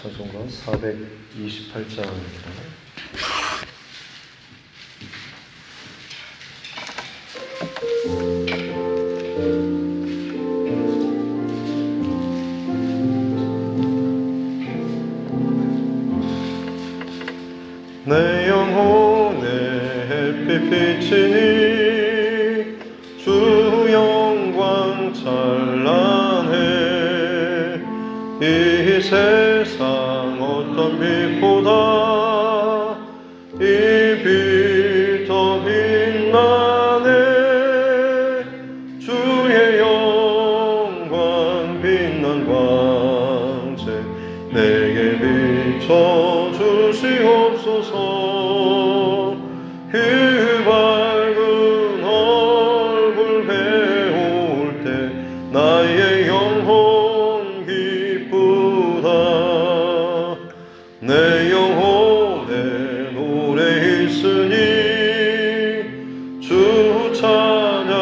찬송가 428장입니다. 내 영혼에 햇빛 비치니 주 영광 찬란해. 이 세상 어떤 빛보다 이 빛 더 빛나네. 주의 영광 빛난 광채 내게 비춰 주시옵소서. 그 밝은 얼굴 배울 때 나의 영혼 기쁘다. 내 영혼에 노래 있으니 주 찬양합니다.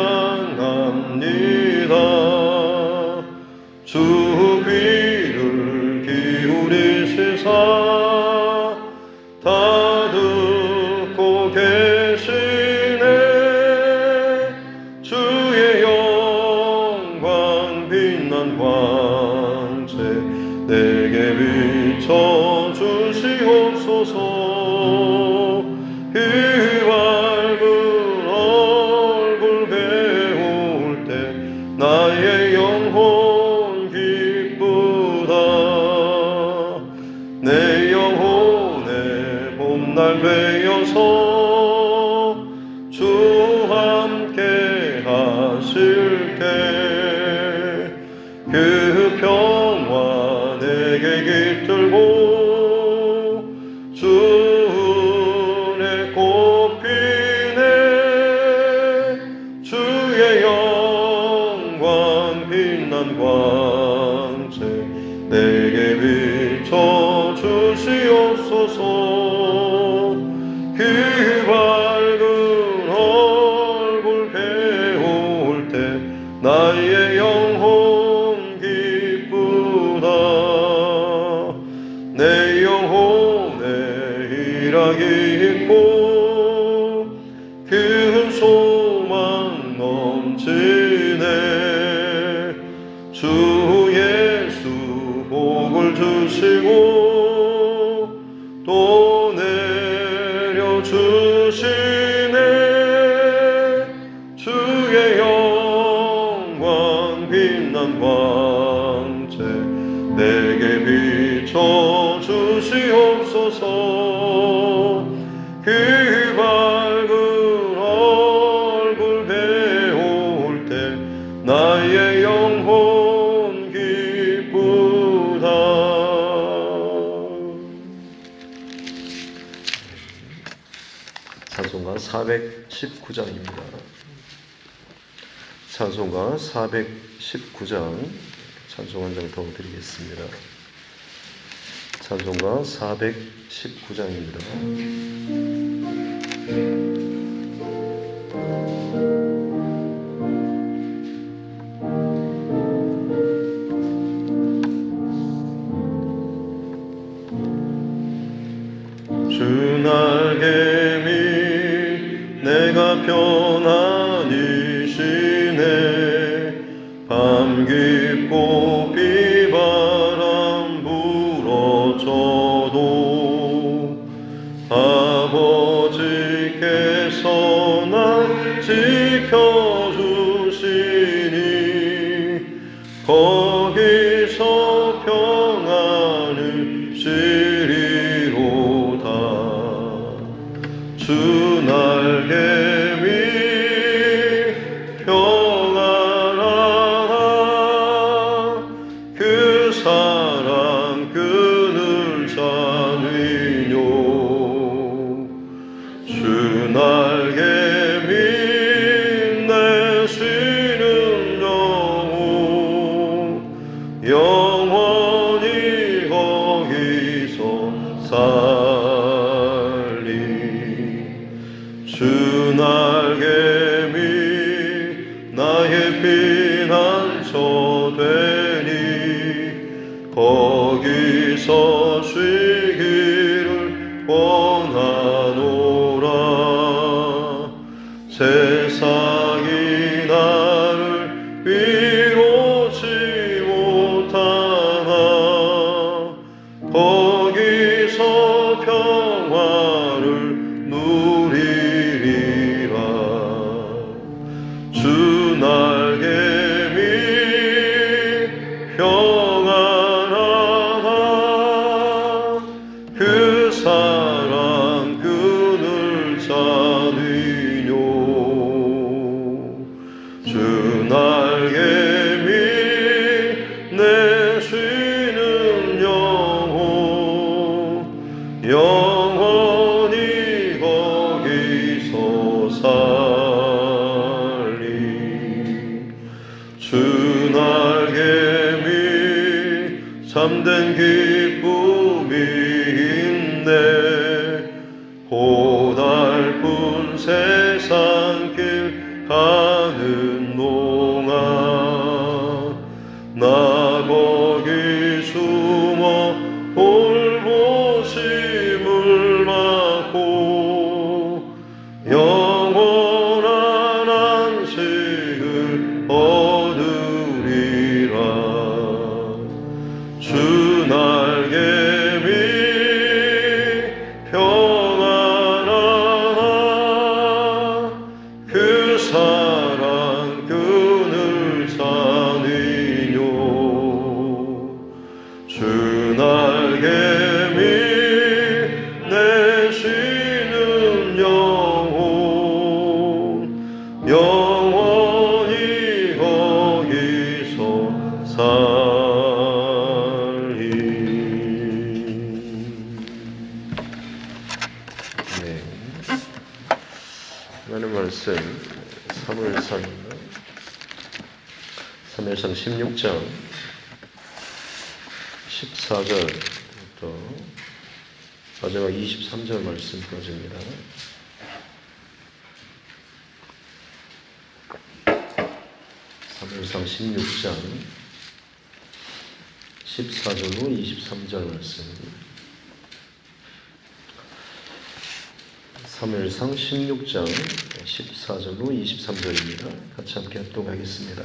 주 귀를 기울이시사 다 듣고 계시네. 주의 영광 빛난 광채 내게 비춰 주시옵소서. 그 밝은 얼굴 배울 때 나의 영혼 기쁘다. 내 영혼에 봄날 되어서 주 함께 하실 때 그 평화 내게 깃들고 주 은혜 꽃피네. 주의 영광 빛난 광채 내게 비춰 주시옵소서. 그 밝은 얼굴 배울 때 나의 영혼 기쁘다. 내 영혼에 희락이 있고 큰 소망 넘치네. 주 예수 복을 주시고 또 내려주시네. 주의 영광 빛난 광채 내게 비춰 주시옵소서. 그 밝은 얼굴 배울 때 나의 영혼 기쁘다. 찬송가 419장입니다. 찬송가 419장 찬송 한 장 더 드리겠습니다. 찬송가 419장입니다. 주 날개미 내가 편안히 쉬네. 밤 깊고 비바람 불어쳐도 아버지께서 날 지켜주시니 거기서 평안을 쉬리로다. 주 날개미 평안하라. 그 사랑 그늘 잔위뇨. 주 날개미 내 쉬는 영혼 영원히 거기서 살리. 주 날개미 나의 피난처 되니 거기서 쉬기를 원하노라. 세상이 나를 위로치 못하나 거기서 평화를 누리리라. 주 날개미 평안하나 그 사랑 그늘 자느뇨. 주 날개미 내 쉬는 영혼 영원히 거기서 살리. 주 날개미 참된 기쁨이 있네. 고달픈 세상길 가는 동안 나 거기 숨어 볼보심을 맡고 영원한 안식을 얻으리라. 주 날개미 평안하나 그 사랑 그늘 자느뇨. 주 날개미 내 쉬는 영혼 영원히 거기서 살리. 네. 하나님 말씀 사무엘상 16장 14절부터 마지막 23절 말씀까지입니다. 사무엘상 16장 14절로 23절 말씀. 사무엘상 16장 14절로 23절입니다. 같이 함께 합독하겠습니다.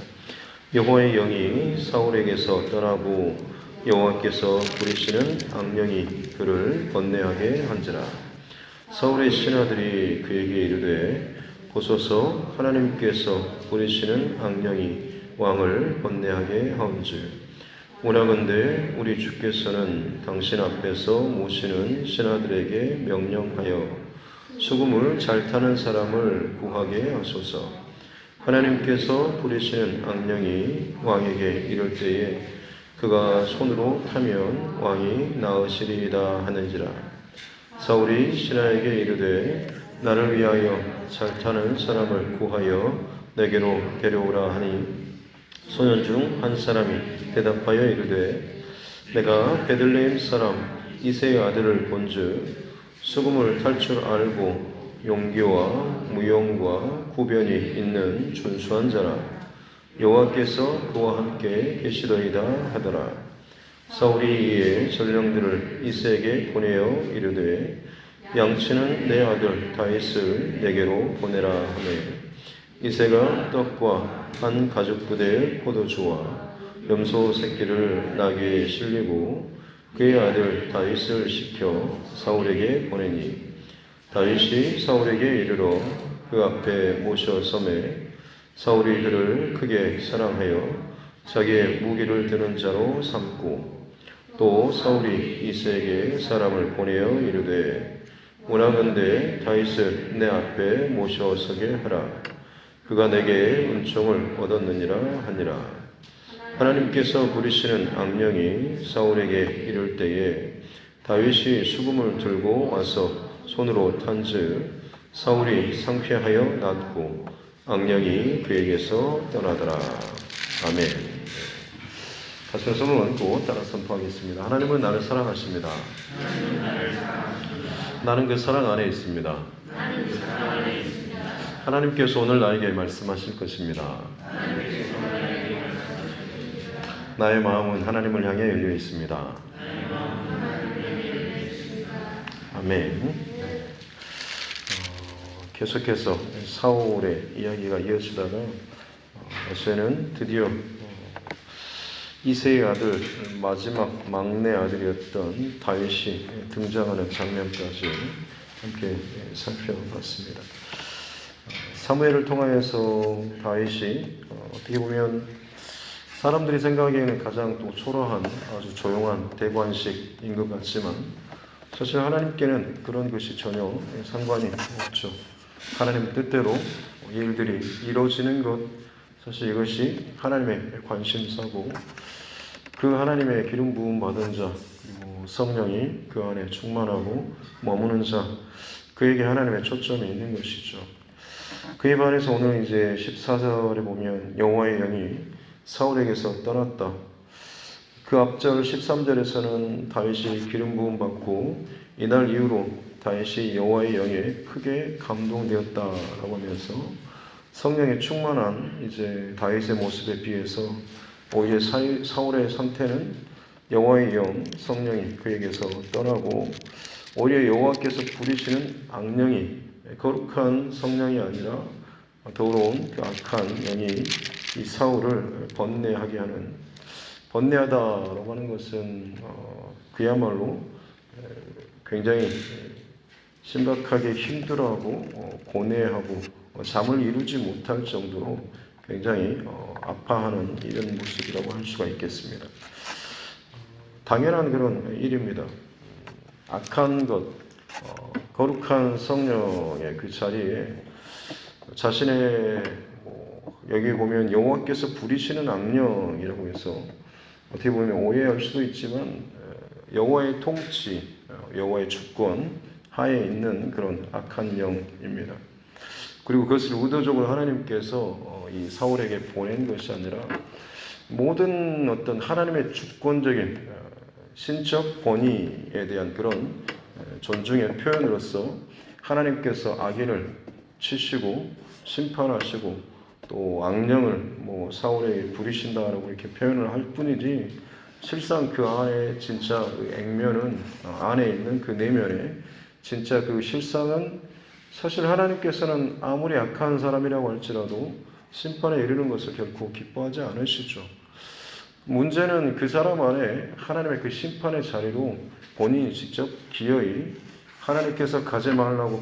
여호와의 영이 사울에게서 떠나고 여호와께서 부리시는 악령이 그를 번뇌하게 한지라. 사울의 신하들이 그에게 이르되 보소서 하나님께서 부리시는 악령이 왕을 번뇌하게 하온즉 원하건대 우리 주께서는 당신 앞에서 모시는 신하들에게 명령하여 수금을 잘 타는 사람을 구하게 하소서. 하나님께서 부리시는 악령이 왕에게 이를 때에 그가 손으로 타면 왕이 나으시리이다 하는지라. 사울이 신하에게 이르되 나를 위하여 잘 타는 사람을 구하여 내게로 데려오라 하니 소년 중 한 사람이 대답하여 이르되 내가 베들레헴 사람 이새의 아들을 본즉 수금을 탈 줄 알고 용기와 무용과 구변이 있는 준수한 자라. 여호와께서 그와 함께 계시더이다 하더라. 사울이 이에 전령들을 이새에게 보내어 이르되 양치는 내 아들 다윗을 내게로 보내라 하매 이새가 떡과 한 가죽 부대의 포도주와 염소 새끼를 나귀에 실리고 그의 아들 다윗을 시켜 사울에게 보내니 다윗이 사울에게 이르러 그 앞에 모셔 섬에 사울이 그를 크게 사랑하여 자기의 무기를 드는 자로 삼고 또 사울이 이새에게 사람을 보내어 이르되 원하건대 다윗을 내 앞에 모셔 서게 하라. 그가 내게 은총을 얻었느니라 하니라. 하나님께서 부리시는 악령이 사울에게 이를 때에 다윗이 수금을 들고 와서 손으로 탄즉 사울이 상쾌하여 낫고 악령이 그에게서 떠나더라. 아멘. 다시 손을 얹고 따라 선포하겠습니다. 하나님은 나를 사랑하십니다. 나는 그 사랑 안에 있습니다. 하나님께서 오늘 나에게 말씀하실 것입니다. 나의 마음은 하나님을 향해 열려 있습니다. 아멘. 네. 계속해서 사울의 이야기가 이어지다가 요새는 드디어 이새의 아들, 마지막 막내 아들이었던 다윗이 등장하는 장면까지 함께 살펴봤습니다. 사무엘을 통하여서 다윗이 어떻게 보면 사람들이 생각하기에는 가장 또 초라한 아주 조용한 대관식인 것 같지만 사실 하나님께는 그런 것이 전혀 상관이 없죠. 하나님의 뜻대로 이 일들이 이루어지는 것, 사실 이것이 하나님의 관심사고 그 하나님의 기름 부음 받은 자 그리고 성령이 그 안에 충만하고 머무는 자, 그에게 하나님의 초점이 있는 것이죠. 그에 반해서 오늘 이제 14절에 보면 여호와의 영이 사울에게서 떠났다. 그 앞절 13절에서는 다윗이 기름 부음 받고 이날 이후로 다윗이 여호와의 영에 크게 감동되었다라고 하면서 성령의 충만한 이제 다윗의 모습에 비해서 오히려 사울의 상태는 여호와의 영, 성령이 그에게서 떠나고 오히려 여호와께서 부리시는 악령이 거룩한 성령이 아니라 더러운 그 악한 영이 이 사울을 번뇌하게 하는, 번뇌하다라고 하는 것은 그야말로 굉장히 심각하게 힘들어하고 고뇌하고 잠을 이루지 못할 정도로 굉장히 아파하는 이런 모습이라고 할 수가 있겠습니다. 당연한 그런 일입니다. 악한 것, 거룩한 성령의 그 자리에 자신의 여기 보면 여호와께서 부리시는 악령이라고 해서 어떻게 보면 오해할 수도 있지만 여호와의 통치, 여호와의 주권 하에 있는 그런 악한 영입니다. 그리고 그것을 의도적으로 하나님께서 이 사울에게 보낸 것이 아니라 모든 어떤 하나님의 주권적인 신적 권위에 대한 그런 존중의 표현으로서 하나님께서 악인을 치시고 심판하시고 또 악령을 사울에게 부리신다라고 이렇게 표현을 할 뿐이지 실상 그 안에 진짜 그 액면은 안에 있는 그 내면에 진짜 그 실상은 사실 하나님께서는 아무리 악한 사람이라고 할지라도 심판에 이르는 것을 결코 기뻐하지 않으시죠. 문제는 그 사람 안에 하나님의 그 심판의 자리로 본인이 직접 기어이 하나님께서 가지 말라고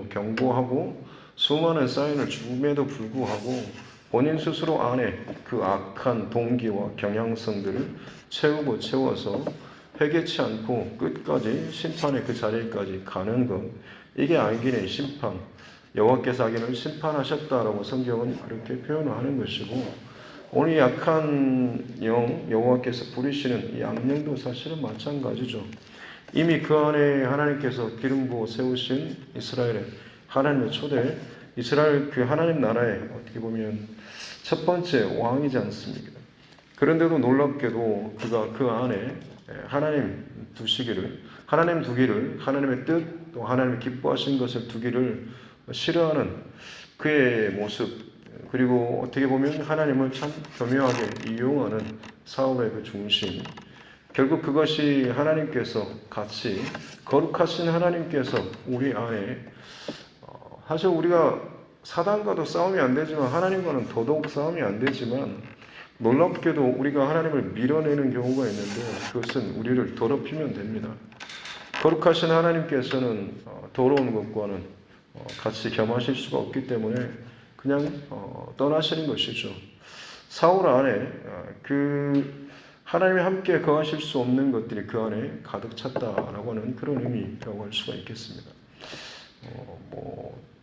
경고하고 수많은 사인을 줌에도 불구하고 본인 스스로 안에 그 악한 동기와 경향성들을 채워서 회개치 않고 끝까지 심판의 그 자리까지 가는 것, 이게 악인의 심판, 여호와께서 악인을 심판하셨다라고 성경은 그렇게 표현을 하는 것이고 오늘 이 악한 영, 여호와께서 부리시는 이 악령도 사실은 마찬가지죠. 이미 그 안에 하나님께서 기름 부어 세우신 이스라엘의 하나님의 초대, 이스라엘 그 하나님 나라의 어떻게 보면 첫 번째 왕이지 않습니까? 그런데도 놀랍게도 그가 그 안에 하나님 두기를, 하나님의 뜻, 또 하나님이 기뻐하신 것을 두기를 싫어하는 그의 모습, 그리고 어떻게 보면 하나님을 참 교묘하게 이용하는 사울의 그 중심, 결국 그것이 하나님께서 같이 거룩하신 하나님께서 우리 안에 사실 우리가 사단과도 싸움이 안 되지만 하나님과는 더더욱 싸움이 안 되지만 놀랍게도 우리가 하나님을 밀어내는 경우가 있는데 그것은 우리를 더럽히면 됩니다. 거룩하신 하나님께서는 더러운 것과는 같이 겸하실 수가 없기 때문에 그냥 떠나시는 것이죠. 사울 안에 그 하나님이 함께 거하실 수 없는 것들이 그 안에 가득 찼다라고 하는 그런 의미라고 할 수가 있겠습니다.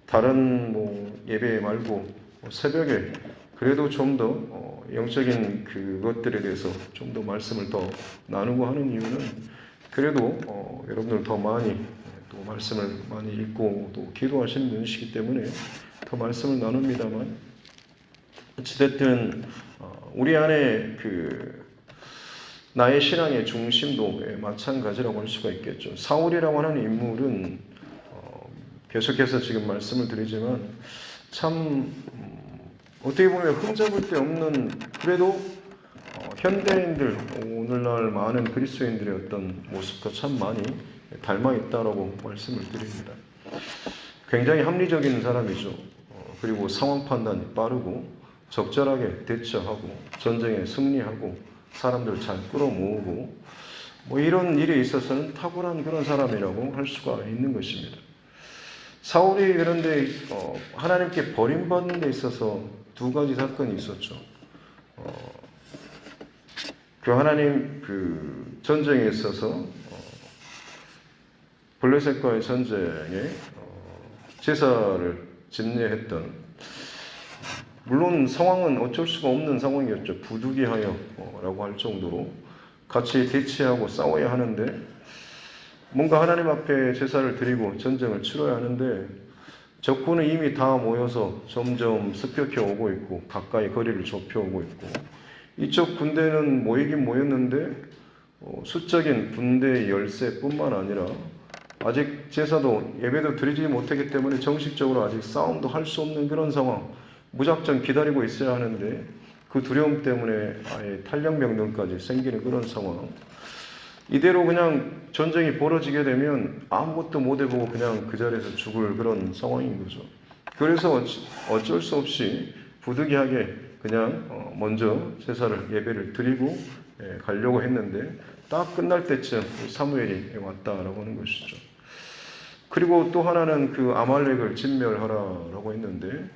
다른 예배 말고 새벽에 그래도 좀 더 영적인 그것들에 대해서 좀 더 말씀을 더 나누고 하는 이유는 그래도 여러분들 더 많이 또 말씀을 많이 읽고 또 기도하시는 분이시기 때문에 더 말씀을 나눕니다만 어찌됐든 우리 안에 그 나의 신앙의 중심도 마찬가지라고 할 수가 있겠죠. 사울이라고 하는 인물은 계속해서 지금 말씀을 드리지만 참 어떻게 보면 흠잡을 데 없는, 그래도 현대인들 오늘날 많은 그리스도인들의 어떤 모습과 참 많이 닮아 있다라고 말씀을 드립니다. 굉장히 합리적인 사람이죠. 그리고 상황 판단이 빠르고 적절하게 대처하고 전쟁에 승리하고 사람들 잘 끌어모으고 뭐 이런 일에 있어서는 탁월한 그런 사람이라고 할 수가 있는 것입니다. 사울이 그런데 하나님께 버림받는 데 있어서 두 가지 사건이 있었죠. 그 하나님 그 전쟁에 있어서 블레셋과의 전쟁에 제사를 집례했던, 물론 상황은 어쩔 수가 없는 상황이었죠. 부득이하여라고 할 정도로 같이 대치하고 싸워야 하는데 뭔가 하나님 앞에 제사를 드리고 전쟁을 치러야 하는데 적군은 이미 다 모여서 점점 습격해 오고 있고 가까이 거리를 좁혀 오고 있고, 이쪽 군대는 모이긴 모였는데 수적인 군대 열세뿐만 아니라 아직 제사도 예배도 드리지 못하기 때문에 정식적으로 아직 싸움도 할 수 없는 그런 상황, 무작정 기다리고 있어야 하는데 그 두려움 때문에 아예 탈영병들까지 생기는 그런 상황. 이대로 그냥 전쟁이 벌어지게 되면 아무것도 못 해보고 그냥 그 자리에서 죽을 그런 상황인 거죠. 그래서 어쩔 수 없이 부득이하게 그냥 먼저 제사를 예배를 드리고 가려고 했는데 딱 끝날 때쯤 사무엘이 왔다라고 하는 것이죠. 그리고 또 하나는 그 아말렉을 진멸하라라고 했는데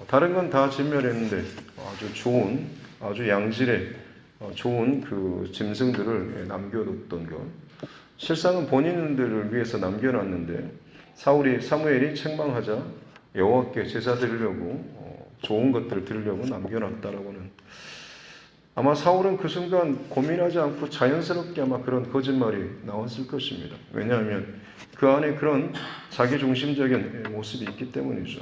다른 건 다 진멸했는데 아주 좋은, 아주 양질의 좋은 그 짐승들을 남겨뒀던 것, 실상은 본인들을 위해서 남겨놨는데 사무엘이 책망하자 여호와께 제사 드리려고 좋은 것들을 드리려고 남겨놨다라고는, 아마 사울은 그 순간 고민하지 않고 자연스럽게 아마 그런 거짓말이 나왔을 것입니다. 왜냐하면 그 안에 그런 자기중심적인 모습이 있기 때문이죠.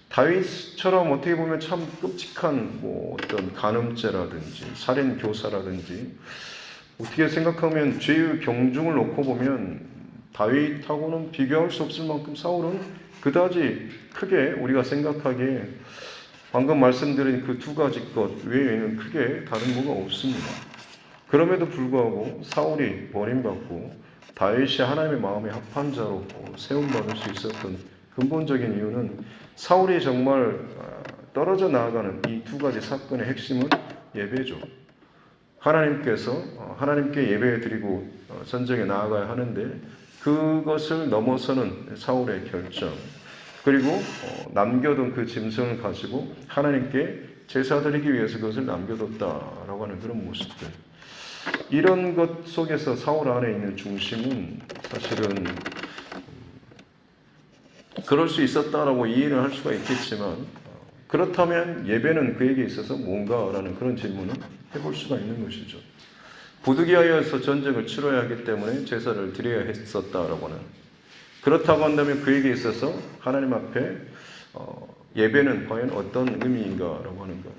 다윗처럼 어떻게 보면 참 끔찍한 어떤 간음죄라든지 살인 교사라든지 어떻게 생각하면 죄의 경중을 놓고 보면 다윗하고는 비교할 수 없을 만큼 사울은 그다지 크게 우리가 생각하기에 방금 말씀드린 그 두 가지 것 외에는 크게 다른 뭐가 없습니다. 그럼에도 불구하고 사울이 버림받고 다윗이 하나님의 마음에 합한 자로 세움받을 수 있었던 근본적인 이유는 사울이 정말 떨어져 나아가는 이 두 가지 사건의 핵심은 예배죠. 하나님께 예배 드리고 전쟁에 나아가야 하는데 그것을 넘어서는 사울의 결정, 그리고 남겨둔 그 짐승을 가지고 하나님께 제사 드리기 위해서 그것을 남겨뒀다라고 하는 그런 모습들, 이런 것 속에서 사울 안에 있는 중심은 사실은 그럴 수 있었다라고 이해를 할 수가 있겠지만, 그렇다면 예배는 그에게 있어서 뭔가라는 그런 질문을 해볼 수가 있는 것이죠. 부득이하여서 전쟁을 치러야 하기 때문에 제사를 드려야 했었다라고 하는, 그렇다고 한다면 그에게 있어서 하나님 앞에 예배는 과연 어떤 의미인가라고 하는 것.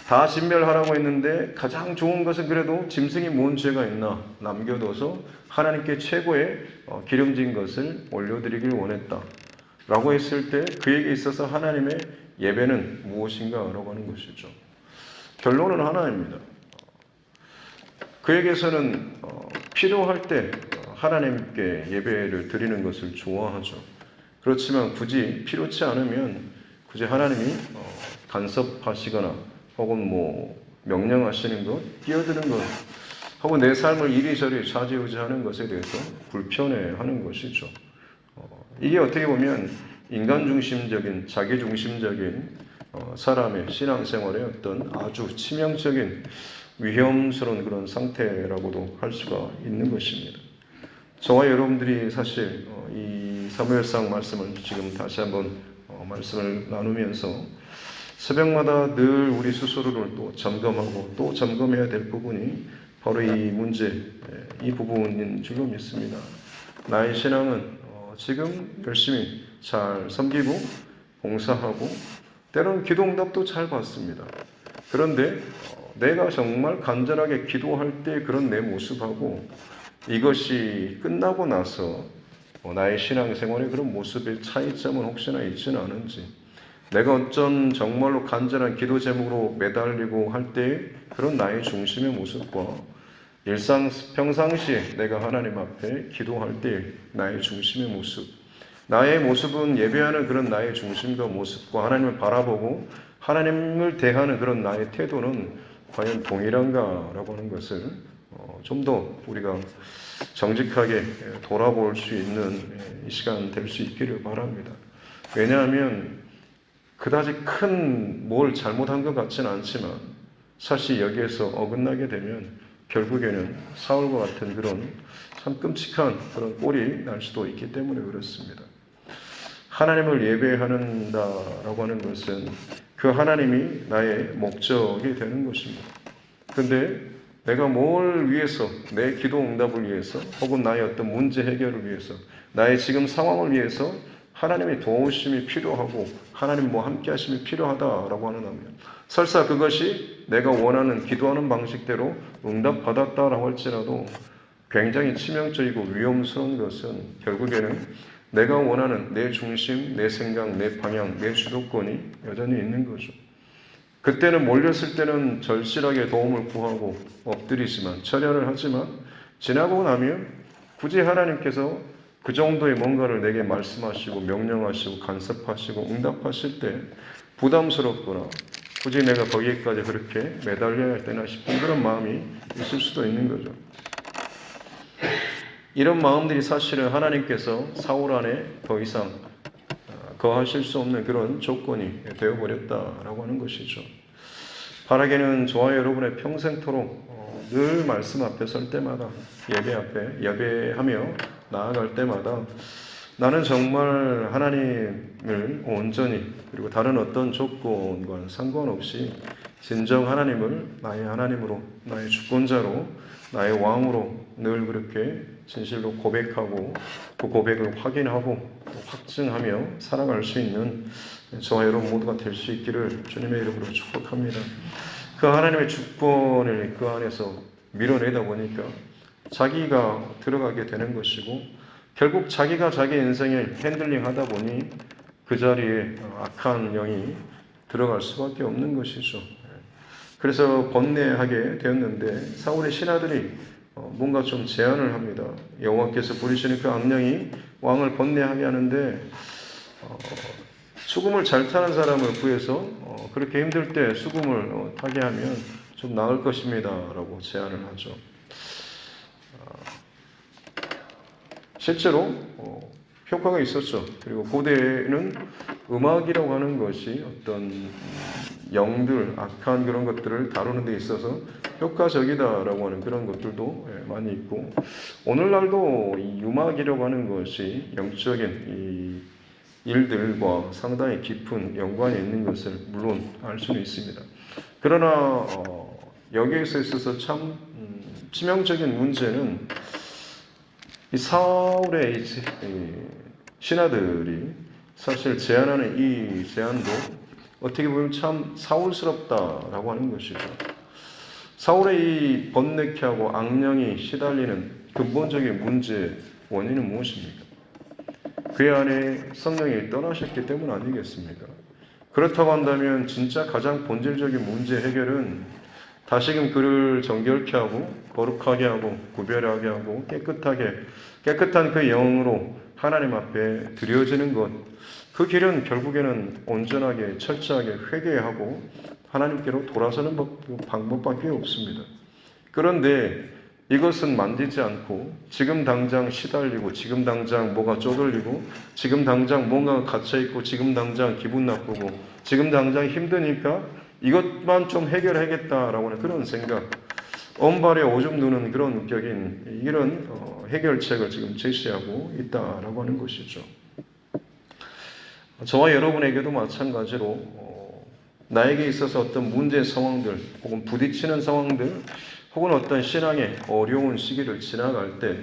다 진멸하라고 했는데 가장 좋은 것은 그래도 짐승이 뭔 죄가 있나 남겨둬서 하나님께 최고의 기름진 것을 올려드리길 원했다 라고 했을 때 그에게 있어서 하나님의 예배는 무엇인가라고 하는 것이죠. 결론은 하나입니다. 그에게서는 필요할 때 하나님께 예배를 드리는 것을 좋아하죠. 그렇지만 굳이 필요치 않으면 굳이 하나님이 간섭하시거나 혹은 명령하시는 것, 끼어드는 것, 혹은 내 삶을 이리저리 좌지우지하는 것에 대해서 불편해하는 것이죠. 이게 어떻게 보면 인간 중심적인, 자기 중심적인 사람의 신앙생활의 어떤 아주 치명적인 위험스러운 그런 상태라고도 할 수가 있는 것입니다. 저와 여러분들이 사실 이 사무엘상 말씀을 지금 다시 한번 말씀을 나누면서 새벽마다 늘 우리 스스로를 또 점검하고 또 점검해야 될 부분이 바로 이 문제, 이 부분인 줄로 믿습니다. 나의 신앙은 지금 열심히 잘 섬기고 봉사하고 때로는 기도응답도 잘 받습니다. 그런데 내가 정말 간절하게 기도할 때 그런 내 모습하고 이것이 끝나고 나서 나의 신앙생활의 그런 모습의 차이점은 혹시나 있지는 않은지, 내가 어떤 정말로 간절한 기도 제목으로 매달리고 할 때 그런 나의 중심의 모습과 평상시에 내가 하나님 앞에 기도할 때 나의 중심의 모습, 나의 모습은 예배하는 그런 나의 중심과 모습과 하나님을 바라보고 하나님을 대하는 그런 나의 태도는 과연 동일한가라고 하는 것을 좀 더 우리가 정직하게 돌아볼 수 있는 이 시간 될 수 있기를 바랍니다. 왜냐하면 그다지 큰 뭘 잘못한 것 같지는 않지만 사실 여기에서 어긋나게 되면 결국에는 사울과 같은 그런 참 끔찍한 그런 꼴이 날 수도 있기 때문에 그렇습니다. 하나님을 예배한다라고 하는 것은 그 하나님이 나의 목적이 되는 것입니다. 근데 내가 뭘 위해서, 내 기도 응답을 위해서, 혹은 나의 어떤 문제 해결을 위해서, 나의 지금 상황을 위해서 하나님의 도우심이 필요하고 하나님 함께 하심이 필요하다라고 하면 설사 그것이 내가 원하는 기도하는 방식대로 응답받았다라고 할지라도 굉장히 치명적이고 위험스러운 것은 결국에는 내가 원하는 내 중심, 내 생각, 내 방향, 내 주도권이 여전히 있는 거죠. 그때는 몰렸을 때는 절실하게 도움을 구하고 엎드리지만 철야를 하지만 지나고 나면 굳이 하나님께서 그 정도의 뭔가를 내게 말씀하시고 명령하시고 간섭하시고 응답하실 때 부담스럽거나 굳이 내가 거기까지 그렇게 매달려야 되나 싶은 그런 마음이 있을 수도 있는 거죠. 이런 마음들이 사실은 하나님께서 사울 안에 더 이상 거하실 수 없는 그런 조건이 되어버렸다라고 하는 것이죠. 바라기는 저와 여러분의 평생토록 늘 말씀 앞에 설 때마다 예배하며 나아갈 때마다 나는 정말 하나님을 온전히 그리고 다른 어떤 조건과 상관없이 진정 하나님을 나의 하나님으로 나의 주권자로 나의 왕으로 늘 그렇게 진실로 고백하고 그 고백을 확인하고 확증하며 살아갈 수 있는 저와 여러분 모두가 될 수 있기를 주님의 이름으로 축복합니다. 그 하나님의 주권을 그 안에서 밀어내다 보니까 자기가 들어가게 되는 것이고 결국 자기가 자기 인생을 핸들링 하다 보니 그 자리에 악한 영이 들어갈 수밖에 없는 것이죠. 그래서 번뇌하게 되었는데 사울의 신하들이 뭔가 좀 제안을 합니다. 여호와께서 부리시는 그 악령이 왕을 번뇌하게 하는데 수금을 잘 타는 사람을 구해서 그렇게 힘들 때 수금을 타게 하면 좀 나을 것입니다 라고 제안을 하죠. 실제로 효과가 있었죠. 그리고 고대에는 음악이라고 하는 것이 어떤 영들, 악한 그런 것들을 다루는 데 있어서 효과적이다라고 하는 그런 것들도 많이 있고 오늘날도 이 음악이라고 하는 것이 영적인 이 일들과 상당히 깊은 연관이 있는 것을 물론 알 수는 있습니다. 그러나 여기에서 있어서 참 치명적인 문제는 이 사울의 신하들이 사실 제안하는 이 제안도 어떻게 보면 참 사울스럽다라고 하는 것이죠. 사울의 이 번뇌케 하고 악령이 시달리는 근본적인 문제 원인은 무엇입니까? 그의 안에 성령이 떠나셨기 때문 아니겠습니까? 그렇다고 한다면 진짜 가장 본질적인 문제 해결은 다시금 그를 정결케 하고 거룩하게 하고 구별하게 하고 깨끗한 그 영으로 하나님 앞에 드려지는 것, 그 길은 결국에는 온전하게 철저하게 회개하고 하나님께로 돌아서는 방법밖에 없습니다. 그런데 이것은 만지지 않고 지금 당장 시달리고 지금 당장 뭐가 쪼들리고 지금 당장 뭔가 갇혀있고 지금 당장 기분 나쁘고 지금 당장 힘드니까 이것만 좀 해결하겠다라고 하는 그런 생각, 엄발에 오줌 누는 그런 격인 이런 해결책을 지금 제시하고 있다라고 하는 것이죠. 저와 여러분에게도 마찬가지로 나에게 있어서 어떤 문제 상황들 혹은 부딪히는 상황들 혹은 어떤 신앙의 어려운 시기를 지나갈 때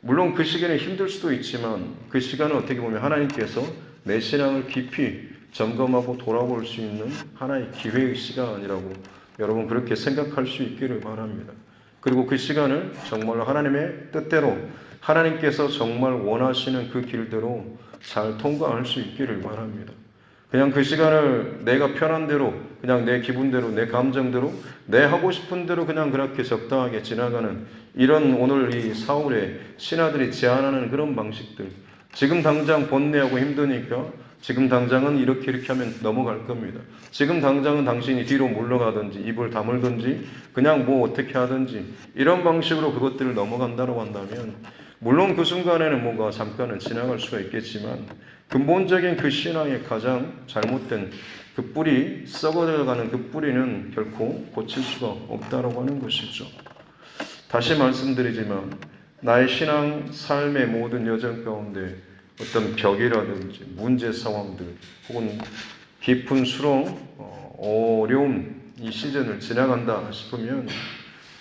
물론 그 시기는 힘들 수도 있지만 그 시간은 어떻게 보면 하나님께서 내 신앙을 깊이 점검하고 돌아볼 수 있는 하나의 기회의 시간이라고 여러분 그렇게 생각할 수 있기를 바랍니다. 그리고 그 시간을 정말 하나님의 뜻대로 하나님께서 정말 원하시는 그 길대로 잘 통과할 수 있기를 바랍니다. 그냥 그 시간을 내가 편한 대로, 그냥 내 기분대로, 내 감정대로, 내 하고 싶은 대로 그냥 그렇게 적당하게 지나가는 이런 오늘 이 사울의 신하들이 제안하는 그런 방식들. 지금 당장 번뇌하고 힘드니까 지금 당장은 이렇게 하면 넘어갈 겁니다. 지금 당장은 당신이 뒤로 물러가든지 입을 다물든지 그냥 뭐 어떻게 하든지 이런 방식으로 그것들을 넘어간다고 한다면 물론 그 순간에는 뭔가 잠깐은 지나갈 수가 있겠지만 근본적인 그 신앙의 가장 잘못된 그 뿌리, 썩어들어가는 그 뿌리는 결코 고칠 수가 없다라고 하는 것이죠. 다시 말씀드리지만 나의 신앙 삶의 모든 여정 가운데 어떤 벽이라든지 문제 상황들 혹은 깊은 수렁, 어려움 이 시즌을 지나간다 싶으면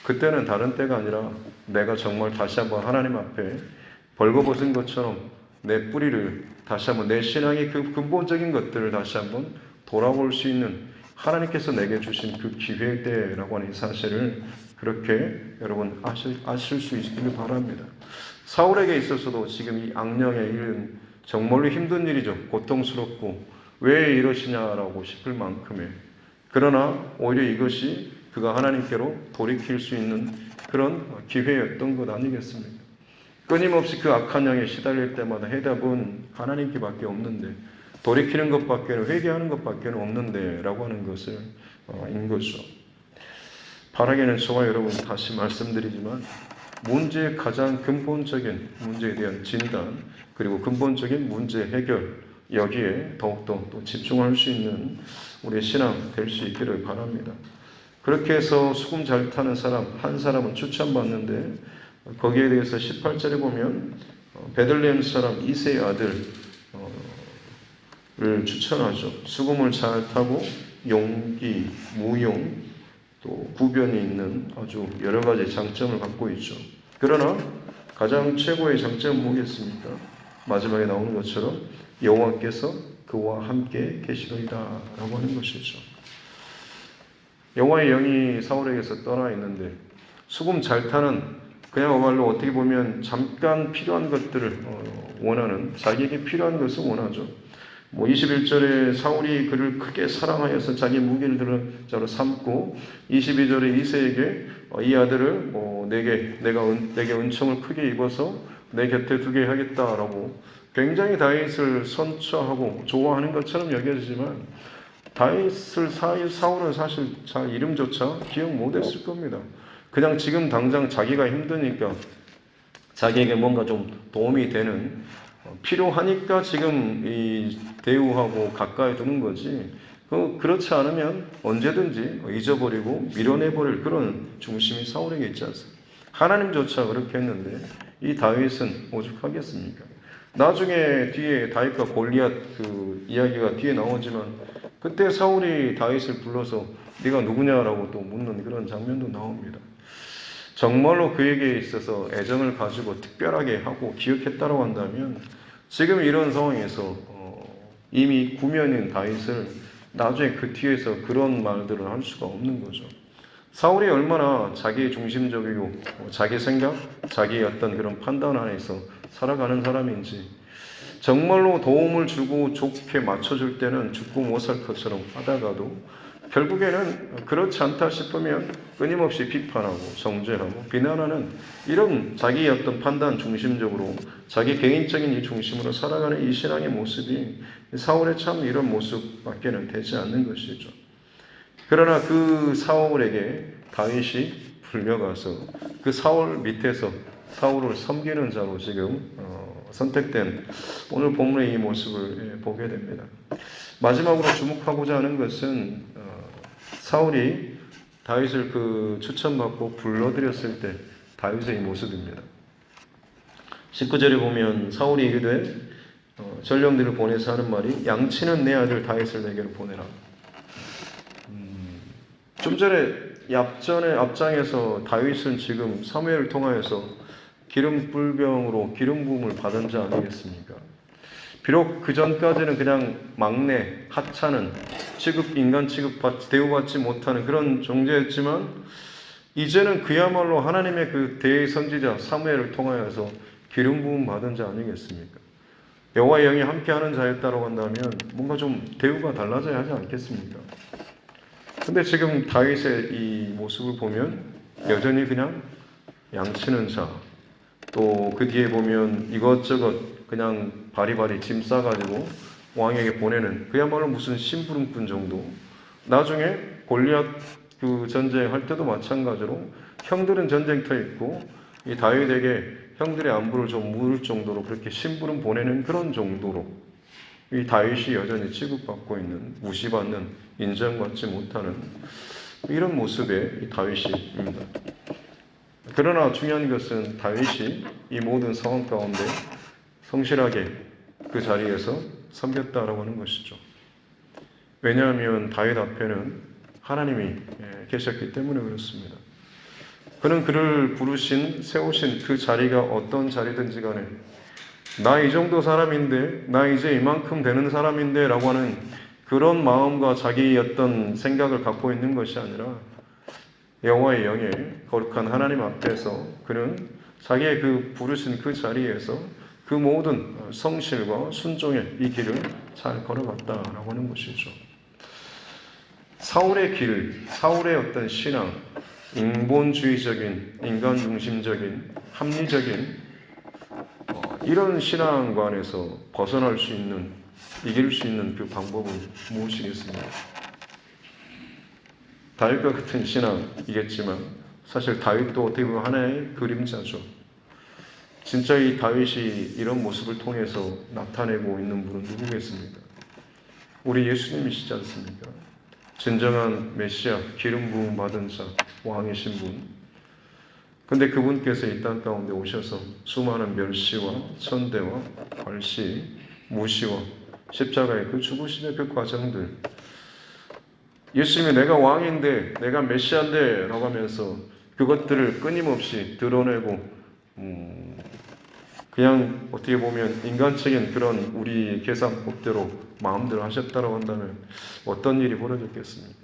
그때는 다른 때가 아니라 내가 정말 다시 한번 하나님 앞에 벌거벗은 것처럼 내 뿌리를 다시 한번 내 신앙의 그 근본적인 것들을 다시 한번 돌아볼 수 있는 하나님께서 내게 주신 그 기회일 때라고 하는 이 사실을 그렇게 여러분 아실 수 있기를 바랍니다. 사울에게 있어서도 지금 이 악령의 일은 정말로 힘든 일이죠. 고통스럽고 왜 이러시냐라고 싶을 만큼의 그러나 오히려 이것이 그가 하나님께로 돌이킬 수 있는 그런 기회였던 것 아니겠습니까? 끊임없이 그 악한 영에 시달릴 때마다 해답은 하나님께밖에 없는데 돌이키는 것밖에는 회개하는 것밖에는 없는데 라고 하는 것을 인 거죠. 바라기는 저와 여러분 다시 말씀드리지만 문제의 가장 근본적인 문제에 대한 진단 그리고 근본적인 문제 해결 여기에 더욱더 또 집중할 수 있는 우리의 신앙 될 수 있기를 바랍니다. 그렇게 해서 수금 잘 타는 사람 한 사람은 추천받는데 거기에 대해서 18절에 보면 베들레헴 사람 이새의 아들을 추천하죠. 수금을 잘 타고 용기, 무용, 또 구변이 있는 아주 여러 가지 장점을 갖고 있죠. 그러나 가장 최고의 장점은 뭐겠습니까? 마지막에 나오는 것처럼 여호와께서 그와 함께 계시리라 라고 하는 것이죠. 여호와의 영이 사울에게서 떠나 있는데 수금 잘 타는 그야말로 어떻게 보면 잠깐 필요한 것들을 원하는 자기에게 필요한 것을 원하죠. 21절에 사울이 그를 크게 사랑하여서 자기 무기를 들은 자로 삼고 22절에 이새에게 이 아들을 내게 은총을 크게 입어서 내 곁에 두게 하겠다라고 굉장히 다윗을 선처하고 좋아하는 것처럼 여겨지지만 사울은 사실 잘 이름조차 기억 못했을 겁니다. 그냥 지금 당장 자기가 힘드니까 자기에게 뭔가 좀 도움이 되는 필요하니까 지금 이 대우하고 가까이 두는 거지 그렇지 않으면 언제든지 잊어버리고 밀어내버릴 그런 중심이 사울에게 있지 않습니까? 하나님조차 그렇게 했는데 이 다윗은 오죽하겠습니까? 나중에 뒤에 다윗과 골리앗 그 이야기가 뒤에 나오지만 그때 사울이 다윗을 불러서 네가 누구냐라고 또 묻는 그런 장면도 나옵니다. 정말로 그에게 있어서 애정을 가지고 특별하게 하고 기억했다고 한다면 지금 이런 상황에서 이미 구면인 다윗을 나중에 그 뒤에서 그런 말들을 할 수가 없는 거죠. 사울이 얼마나 자기 중심적이고 자기 생각, 자기의 어떤 그런 판단 안에서 살아가는 사람인지 정말로 도움을 주고 좋게 맞춰줄 때는 죽고 못 살 것처럼 하다가도 결국에는 그렇지 않다 싶으면 끊임없이 비판하고 정죄하고 비난하는 이런 자기의 어떤 판단 중심적으로 자기 개인적인 이 중심으로 살아가는 이 신앙의 모습이 사울의 참 이런 모습밖에는 되지 않는 것이죠. 그러나 그 사울에게 다윗이 불려가서 그 사울 밑에서 사울을 섬기는 자로 지금 선택된 오늘 본문의 이 모습을 보게 됩니다. 마지막으로 주목하고자 하는 것은 사울이 다윗을 그 추천받고 불러들였을 때 다윗의 이 모습입니다. 19절에 보면 사울이 이르되 전령들을 보내서 하는 말이 양치는 내 아들 다윗을 내게로 보내라. 좀 전에 앞장에서 다윗은 지금 사무엘을 통하여서 기름 뿔병으로 기름 부음을 받은 자 아니겠습니까? 비록 그 전까지는 그냥 막내, 하찮은 인간 대우받지 못하는 그런 존재였지만 이제는 그야말로 하나님의 그 대선지자 사무엘을 통하여서 기름 부음 받은 자 아니겠습니까? 여호와의 영이 함께하는 자였다고 한다면 뭔가 좀 대우가 달라져야 하지 않겠습니까? 근데 지금 다윗의 이 모습을 보면 여전히 그냥 양치는 자, 또 그 뒤에 보면 이것저것 그냥 바리바리 짐 싸가지고 왕에게 보내는 그야말로 무슨 심부름꾼 정도. 나중에 골리앗 그 전쟁할 때도 마찬가지로 형들은 전쟁터에 있고 이 다윗에게 형들의 안부를 좀 물을 정도로 그렇게 심부름 보내는 그런 정도로 이 다윗이 여전히 취급받고 있는, 무시받는, 인정받지 못하는 이런 모습의 이 다윗입니다. 그러나 중요한 것은 다윗이 이 모든 상황 가운데 성실하게 그 자리에서 섬겼다라고 하는 것이죠. 왜냐하면 다윗 앞에는 하나님이 계셨기 때문에 그렇습니다. 그는 그를 부르신, 세우신 그 자리가 어떤 자리든지 간에 나 이 정도 사람인데, 나 이제 이만큼 되는 사람인데 라고 하는 그런 마음과 자기의 어떤 생각을 갖고 있는 것이 아니라 여호와의 영에 거룩한 하나님 앞에서 그는 자기의 그 부르신 그 자리에서 그 모든 성실과 순종의 이 길을 잘 걸어갔다라고 하는 것이죠. 사울의 길, 사울의 어떤 신앙, 인본주의적인, 인간 중심적인, 합리적인 이런 신앙관에서 벗어날 수 있는, 이길 수 있는 그 방법은 무엇이겠습니까? 다윗과 같은 신앙이겠지만 사실 다윗도 어떻게 보면 하나의 그림자죠. 진짜 이 다윗이 이런 모습을 통해서 나타내고 있는 분은 누구겠습니까? 우리 예수님이시지 않습니까? 진정한 메시아, 기름 부음 받은 자, 왕이신 분. 근데 그분께서 이 땅 가운데 오셔서 수많은 멸시와 천대와 괄시, 무시와 십자가의 그 죽으심의 그 과정들, 예수님이 내가 왕인데, 내가 메시아인데 라고 하면서 그것들을 끊임없이 드러내고 그냥 어떻게 보면 인간적인 그런 우리 계산법대로 마음대로 하셨다고 한다면 어떤 일이 벌어졌겠습니까?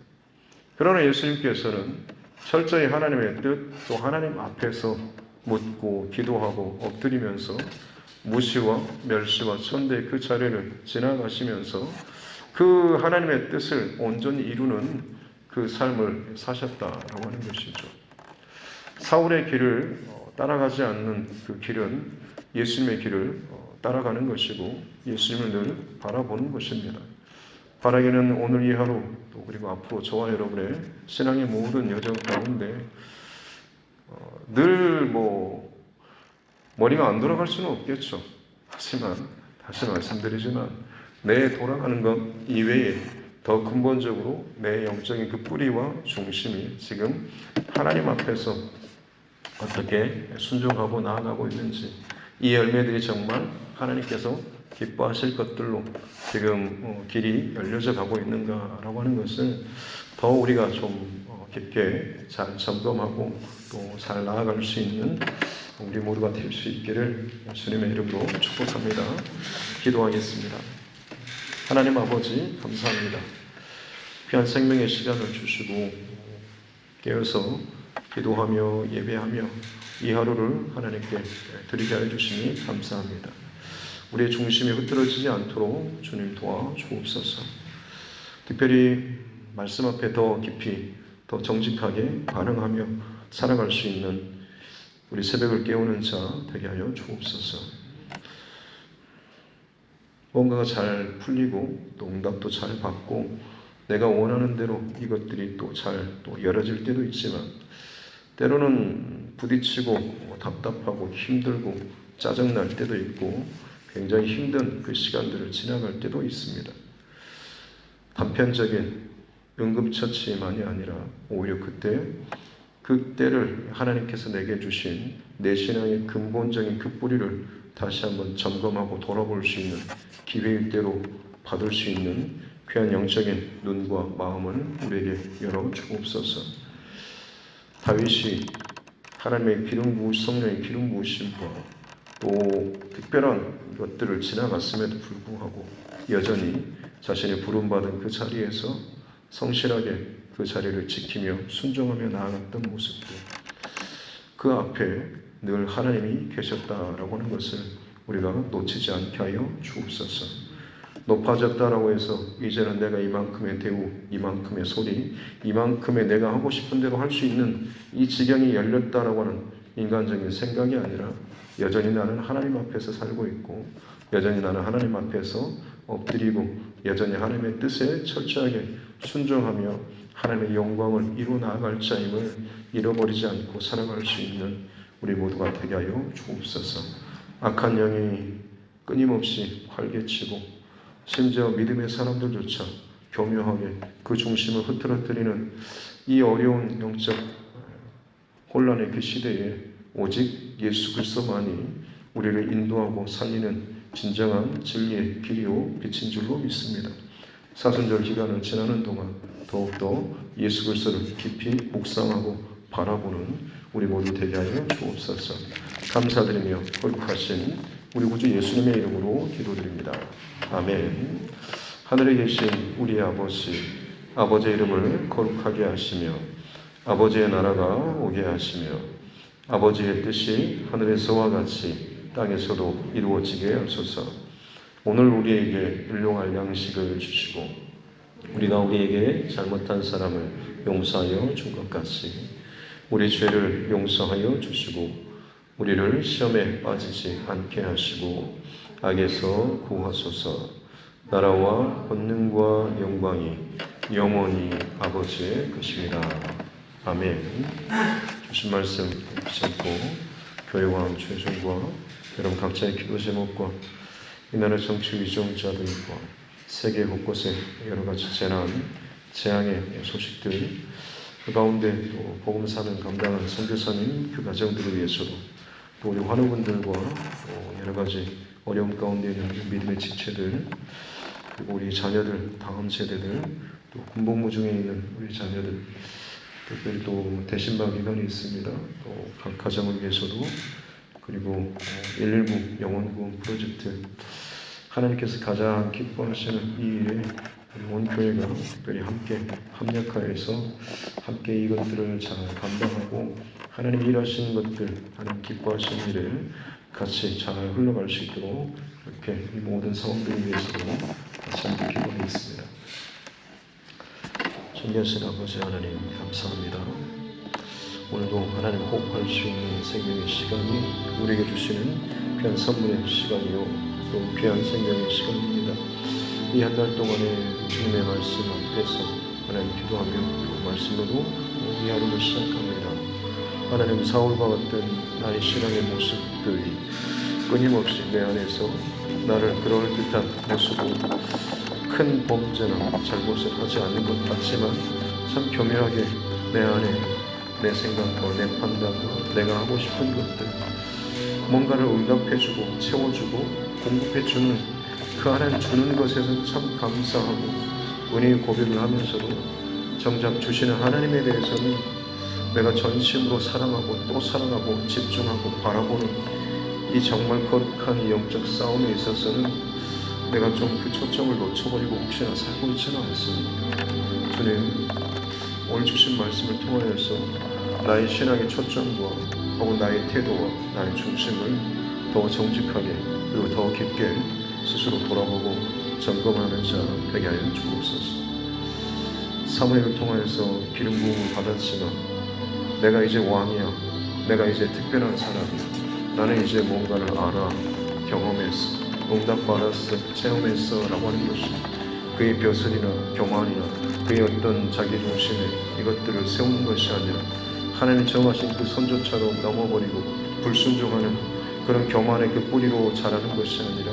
그러나 예수님께서는 철저히 하나님의 뜻, 또 하나님 앞에서 묻고 기도하고 엎드리면서 무시와 멸시와 천대의 그 자리를 지나가시면서 그 하나님의 뜻을 온전히 이루는 그 삶을 사셨다라고 하는 것이죠. 사울의 길을 따라가지 않는 그 길은 예수님의 길을 따라가는 것이고 예수님을 늘 바라보는 것입니다. 바라기는 오늘 이 하루 또 그리고 앞으로 저와 여러분의 신앙의 모든 여정 가운데 늘 머리가 안 돌아갈 수는 없겠죠. 하지만 다시 말씀드리지만 내 돌아가는 것 이외에 더 근본적으로 내 영적인 그 뿌리와 중심이 지금 하나님 앞에서 어떻게 순종하고 나아가고 있는지, 이 열매들이 정말 하나님께서 기뻐하실 것들로 지금 길이 열려져 가고 있는가라고 하는 것을 더 우리가 좀 깊게 잘 점검하고 또 잘 나아갈 수 있는 우리 모두가 될 수 있기를 주님의 이름으로 축복합니다. 기도하겠습니다. 하나님 아버지 감사합니다. 귀한 생명의 시간을 주시고 깨어서 기도하며 예배하며 이 하루를 하나님께 드리게 해주시니 감사합니다. 우리의 중심이 흐트러지지 않도록 주님 도와 주옵소서. 특별히 말씀 앞에 더 깊이 더 정직하게 반응하며 살아갈 수 있는 우리 새벽을 깨우는 자 되게 하여 주옵소서. 뭔가가 잘 풀리고 또 응답도 잘 받고 내가 원하는 대로 이것들이 또 잘 열어질 때도 있지만 때로는 부딪히고 답답하고 힘들고 짜증날 때도 있고 굉장히 힘든 그 시간들을 지나갈 때도 있습니다. 단편적인 응급처치만이 아니라 오히려 그때를 하나님께서 내게 주신 내 신앙의 근본적인 그 뿌리를 다시 한번 점검하고 돌아볼 수 있는 기회일 대로 받을 수 있는 귀한 영적인 눈과 마음을 우리에게 열어 주옵소서. 다윗이 하나님의 성령의 기름 부으심과 또 특별한 것들을 지나갔음에도 불구하고 여전히 자신이 부름받은 그 자리에서 성실하게 그 자리를 지키며 순종하며 나아갔던 모습들, 그 앞에 늘 하나님이 계셨다라고 하는 것을 우리가 놓치지 않게 하여 주옵소서. 높아졌다라고 해서 이제는 내가 이만큼의 대우, 이만큼의 소리, 이만큼의 내가 하고 싶은 대로 할 수 있는 이 지경이 열렸다라고 하는 인간적인 생각이 아니라 여전히 나는 하나님 앞에서 살고 있고 여전히 나는 하나님 앞에서 엎드리고 여전히 하나님의 뜻에 철저하게 순종하며 하나님의 영광을 이루어 나아갈 자임을 잃어버리지 않고 살아갈 수 있는 우리 모두가 되게 하여 주옵소서. 악한 영이 끊임없이 활개치고 심지어 믿음의 사람들조차 교묘하게 그 중심을 흐트러뜨리는 이 어려운 영적 혼란의 그 시대에 오직 예수 그리스도만이 우리를 인도하고 살리는 진정한 진리의 길이요 빛인 줄로 믿습니다. 사순절 기간을 지나는 동안 더욱더 예수 그리스도를 깊이 묵상하고 바라보는 우리 모두 되게 하여 주옵소서. 감사드리며 거룩하신 우리 구주 예수님의 이름으로 기도드립니다. 아멘. 하늘에 계신 우리 아버지, 아버지의 이름을 거룩하게 하시며 아버지의 나라가 오게 하시며 아버지의 뜻이 하늘에서와 같이 땅에서도 이루어지게 하소서. 오늘 우리에게 일용할 양식을 주시고 우리가 우리에게 잘못한 사람을 용서하여 준 것 같이 우리 죄를 용서하여 주시고 우리를 시험에 빠지지 않게 하시고 악에서 구하소서. 나라와 권능과 영광이 영원히 아버지의 것이라. 아멘. 주신 말씀 붙잡고 교회와 최종과 여러분 각자의 기도 제목과 이 나라 정치 위정자들과 세계 곳곳에 여러 가지 재앙의 소식들 그 가운데 또 복음 사명 감당하는 선교사님 그 가정들을 위해서도 또 우리 환우분들과 또 여러 가지 어려움 가운데 있는 믿음의 지체들 그리고 우리 자녀들 다음 세대들 또 군복무 중에 있는 우리 자녀들 특별히 또 대신방 기관이 있습니다. 또 각 가정을 위해서도 그리고 119 영혼구원 프로젝트 하나님께서 가장 기뻐하시는 이 일에 온 교회가 특별히 함께 합력하여서 함께 이것들을 잘 감당하고 하나님 일하시는 것들 하나님 기뻐하시는 일을 같이 잘 흘러갈 수 있도록 이렇게 이 모든 상황들을 위해서도 같이 함께 기도하겠습니다. 존귀하신 아버지 하나님 감사합니다. 오늘도 하나님 호흡할 수 있는 생명의 시간이 우리에게 주시는 귀한 선물의 시간이요 또 귀한 생명의 시간입니다. 이 한 달 동안에 주님의 말씀 앞에서 하나님 기도하며 그 말씀으로 이 하루를 시작합니다. 하나님 사울과 같은 나의 신앙의 모습들이 끊임없이 내 안에서 나를 그럴듯한 모습으로 큰 범죄나 잘못을 하지 않는 것 같지만 참 교묘하게 내 안에 내 생각과 내 판단과 내가 하고 싶은 것들 뭔가를 응답해주고 채워주고 공급해주는 그 하나님 주는 것에서 참 감사하고 은혜의 고백을 하면서도 정작 주시는 하나님에 대해서는 내가 전심으로 사랑하고 또 사랑하고 집중하고 바라보는 이 정말 거룩한 이 영적 싸움에 있어서는 내가 좀 그 초점을 놓쳐버리고 혹시나 살고 있지는 않습니다. 주님 오늘 주신 말씀을 통하여서 나의 신앙의 초점과 혹은 나의 태도와 나의 중심을 더 정직하게 그리고 더 깊게 스스로 돌아보고 점검하는 자 되게 하여 주옵소서. 사무엘을 통하여서 기름 부음을 받았지만 내가 이제 왕이야, 내가 이제 특별한 사람이야, 나는 이제 뭔가를 알아, 경험했어, 응답받았어, 체험했어 라고 하는 것이 그의 벼슬이나 교만이나 그의 어떤 자기중심의 이것들을 세우는 것이 아니라 하나님이 정하신 그 선조차로 넘어버리고 불순종하는 그런 교만의 그 뿌리로 자라는 것이 아니라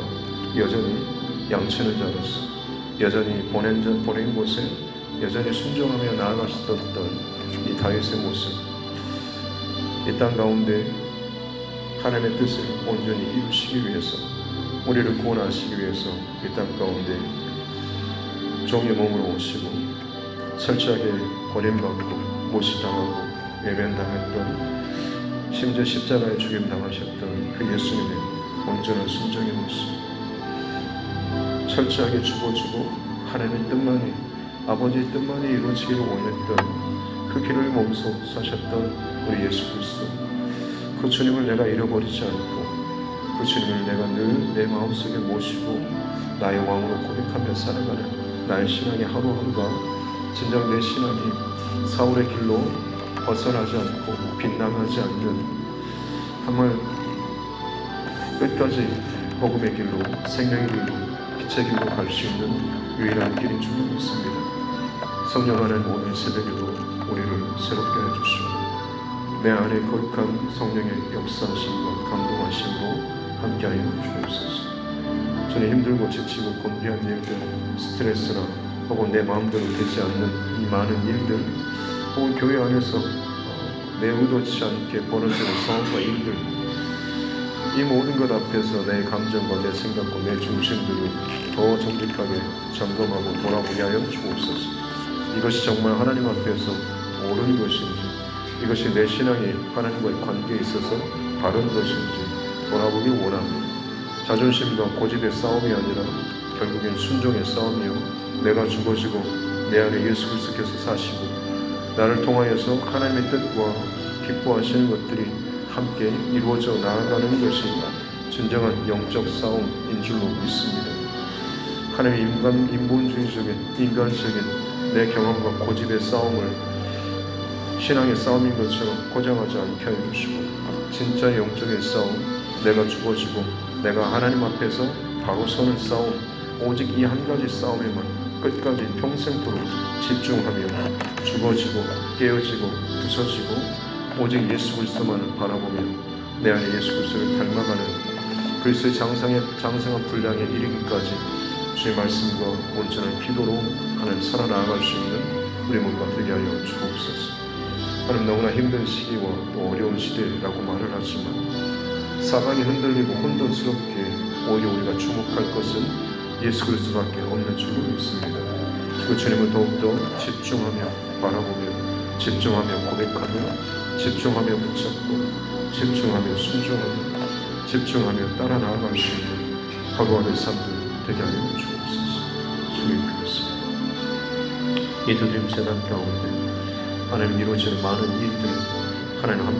여전히 양치는 자로서 여전히 보낸 곳에 여전히 순종하며 나아갔었던 이 다윗의 모습 이 땅 가운데 하나님의 뜻을 온전히 이루시기 위해서 우리를 구원하시기 위해서 이 땅 가운데 종의 몸으로 오시고 철저하게 버림받고 모시당하고 외면당했던 심지어 십자가에 죽임당하셨던 그 예수님의 온전한 순종의 모습 철저하게 죽어주고 하나님의 뜻만이 아버지의 뜻만이 이루어지기를 원했던 그 길을 몸소 사셨던 우리 예수 그리스도 그 주님을 내가 잃어버리지 않고 그 주님을 내가 늘 내 마음속에 모시고 나의 왕으로 고백하며 살아가는 나의 신앙의 하루하루가 진정 내 신앙이 사울의 길로 벗어나지 않고 빗나가지 않는 정말 끝까지 복음의 길로 생명의 길로 빛의 길로 갈 수 있는 유일한 길인 줄 믿습니다. 성령 하나님 오늘 새벽에도 우리를 새롭게 해주시고 내 안에 거룩한 성령의 역사하심과 감동하심으로 함께하여 주옵소서. 저는 힘들고 지치고 곤비한 일들, 스트레스나 혹은 내 마음대로 되지 않는 이 많은 일들 혹은 교회 안에서 내 의도치 않게 벌어지는 싸움과 일들, 이 모든 것 앞에서 내 감정과 내 생각과 내 중심들을 더 정직하게 점검하고 돌아보게 하여 주옵소서. 이것이 정말 하나님 앞에서 옳은 것인지, 이것이 내 신앙이 하나님과의 관계에 있어서 바른 것인지 돌아보기 원합니다. 자존심과 고집의 싸움이 아니라 결국엔 순종의 싸움이요, 내가 죽어지고 내 안에 예수 그리스도께서 사시고 나를 통하여서 하나님의 뜻과 기뻐하시는 것들이 함께 이루어져 나아가는 것이 진정한 영적 싸움인 줄로 믿습니다. 하나님의 인본주의적인 인간적인 내 경험과 고집의 싸움을 신앙의 싸움인 것처럼 포장하지 않게 해주시고 진짜 영적인 싸움, 내가 죽어지고 내가 하나님 앞에서 바로 서는 싸움, 오직 이 한 가지 싸움에만 끝까지 평생토록 집중하며 죽어지고 깨어지고 부서지고 오직 예수 그리스도만을 바라보며 내 안에 예수 그리스도를 닮아가는 그리스도의 장성한 분량에 이르기까지 주의 말씀과 온전한 기도로 하나님 살아나갈 수 있는 우리 모두가 되게 하여 주옵소서. 하나님, 너무나 힘든 시기와 또 어려운 시대라고 말을 하지만 사방이 흔들리고 혼돈스럽게 오히려 우리가 주목할 것은 예수 그리스도밖에 없는 줄로 믿습니다. 그 주님을 더욱더 집중하며 바라보며 집중하며 고백하며 집중하며 붙잡고 집중하며 순종하며 집중하며 따라 나아갈 수 있는 하루하루의 삶들 되게 하여 주옵소서. 주님 그렇습니다. 이 두드림 재단 가운데 하나님 이루어지는 많은 일들 하나님 함께